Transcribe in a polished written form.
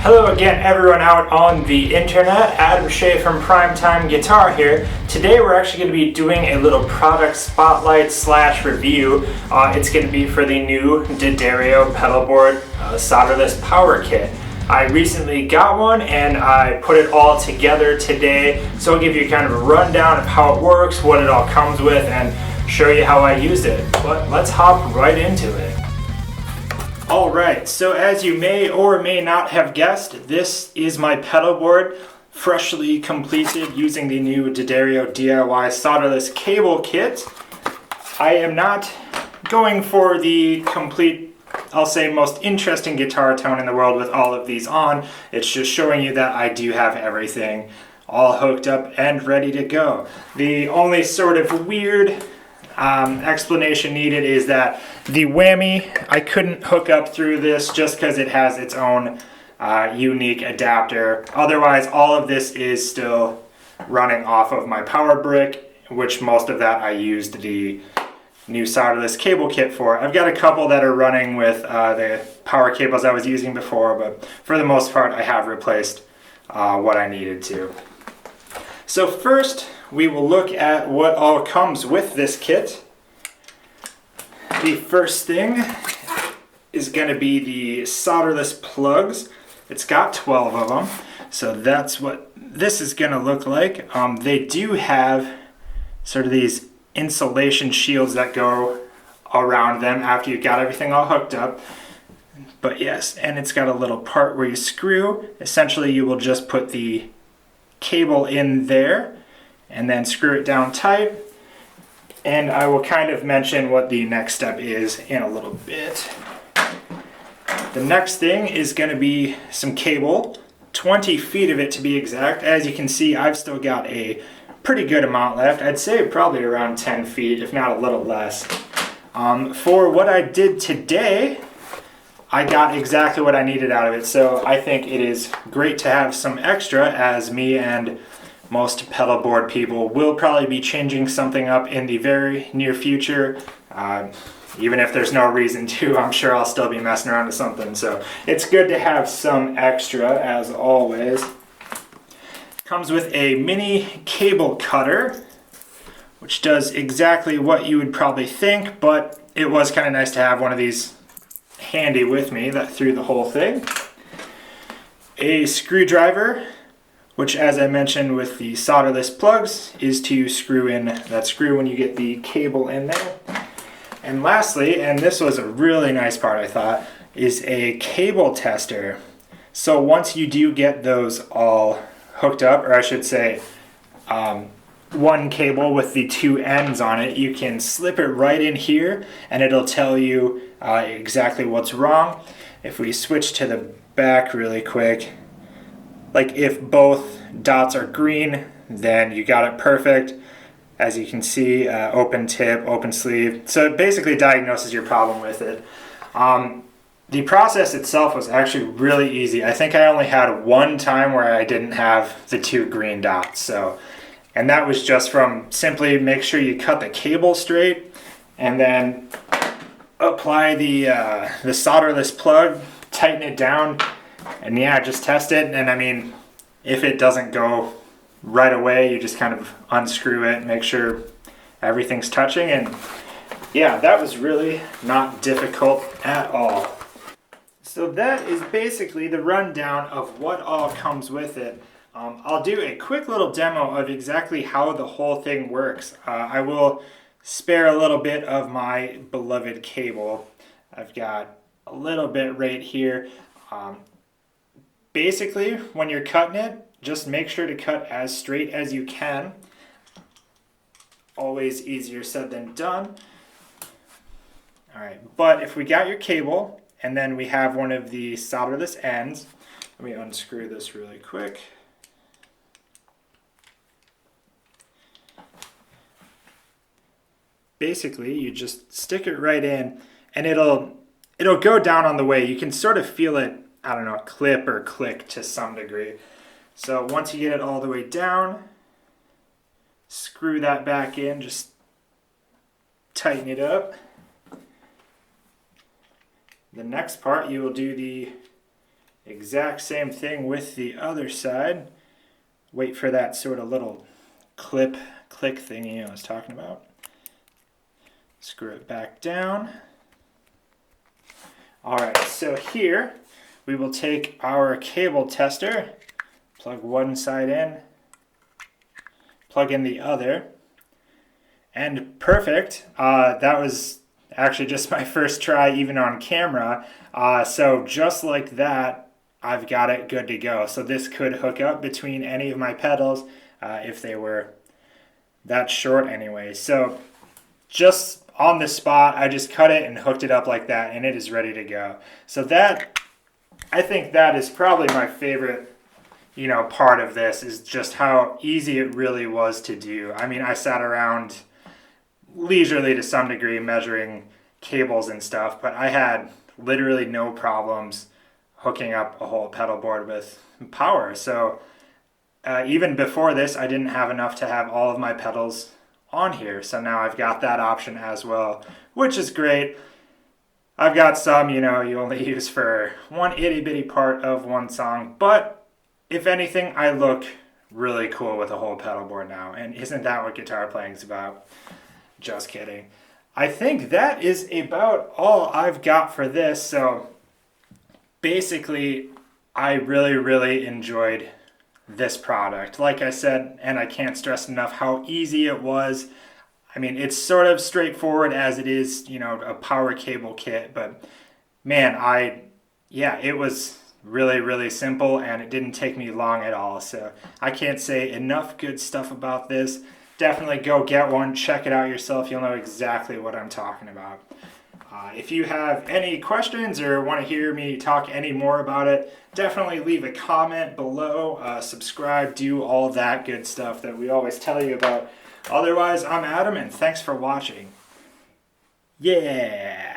Hello again everyone out on the internet, Adam Shea from Primetime Guitar here. Today we're actually going to be doing a little product spotlight / review. It's going to be for the new D'Addario pedalboard solderless power kit. I recently got one and I put it all together today, so I'll give you kind of a rundown of how it works, what it all comes with, and show you how I used it. But let's hop right into it. Alright, so as you may or may not have guessed, this is my pedalboard, freshly completed using the new D'Addario DIY solderless cable kit. I am not going for the complete, I'll say, most interesting guitar tone in the world with all of these on. It's just showing you that I do have everything all hooked up and ready to go. The only sort of weird explanation needed is that the whammy I couldn't hook up through this just because it has its own unique adapter. Otherwise, all of this is still running off of my power brick, which most of that I used the new solderless cable kit for. I've got a couple that are running with the power cables I was using before, but for the most part I have replaced what I needed to. So first, we will look at what all comes with this kit. The first thing is going to be the solderless plugs. It's got 12 of them, so that's what this is going to look like. They do have sort of these insulation shields that go around them after you've got everything all hooked up. But yes, and it's got a little part where you screw. Essentially, you will just put the cable in there and then screw it down tight, and I will kind of mention what the next step is in a little bit. The next thing is going to be some cable, 20 feet of it to be exact. As you can see, I've still got a pretty good amount left. I'd say probably around 10 feet, if not a little less. For what I did today, I got exactly what I needed out of it, so I think it is great to have some extra, as me and most pedalboard people will probably be changing something up in the very near future. Even if there's no reason to, I'm sure I'll still be messing around with something, so it's good to have some extra as always. Comes with a mini cable cutter, which does exactly what you would probably think, but it was kind of nice to have one of these handy with me that through the whole thing. A screwdriver, which, as I mentioned with the solderless plugs, is to screw in that screw when you get the cable in there. And lastly, and this was a really nice part I thought, is a cable tester. So once you do get those all hooked up, or I should say one cable with the two ends on it, you can slip it right in here and it'll tell you exactly what's wrong. If we switch to the back really quick, like if both dots are green, then you got it perfect. As you can see, open tip, open sleeve. So it basically diagnoses your problem with it. The process itself was actually really easy. I think I only had one time where I didn't have the two green dots. And that was just from simply make sure you cut the cable straight and then apply the solderless plug, tighten it down, and yeah, just test it. And I mean, if it doesn't go right away, you just kind of unscrew it, make sure everything's touching, and yeah, that was really not difficult at all. So that is basically the rundown of what all comes with it. I'll do a quick little demo of exactly how the whole thing works. I will spare a little bit of my beloved cable. I've got a little bit right here. Basically, when you're cutting it, just make sure to cut as straight as you can. Always easier said than done. All right, but if we got your cable, and then we have one of the solderless ends, let me unscrew this really quick. Basically, you just stick it right in, and it'll go down on the way. You can sort of feel it, I don't know, clip or click to some degree. So once you get it all the way down, screw that back in, just tighten it up. The next part, you will do the Exact same thing with the other side. Wait for that sort of little click thingy I was talking about. Screw it back down. All right, so here we will take our cable tester, plug one side in, plug in the other, and perfect. That was actually just my first try even on camera. So just like that, I've got it good to go. So this could hook up between any of my pedals if they were that short anyway. So just on the spot, I just cut it and hooked it up like that, and it is ready to go. So that, I think that is probably my favorite, part of this, is just how easy it really was to do. I mean, I sat around leisurely to some degree measuring cables and stuff, but I had literally no problems hooking up a whole pedal board with power. So even before this, I didn't have enough to have all of my pedals on here. So now I've got that option as well, which is great. I've got some, you only use for one itty bitty part of one song, but if anything, I look really cool with a whole pedal board now. And isn't that what guitar playing is about? Just kidding. I think that is about all I've got for this. So basically, I really, really enjoyed this product. Like I said, and I can't stress enough how easy it was. I mean, it's sort of straightforward as it is, a power cable kit, but man, it was really, really simple, and it didn't take me long at all. So I can't say enough good stuff about this. Definitely go get one, check it out yourself. You'll know exactly what I'm talking about. If you have any questions or want to hear me talk any more about it, definitely leave a comment below, subscribe, do all that good stuff that we always tell you about. Otherwise, I'm Adam, and thanks for watching. Yeah!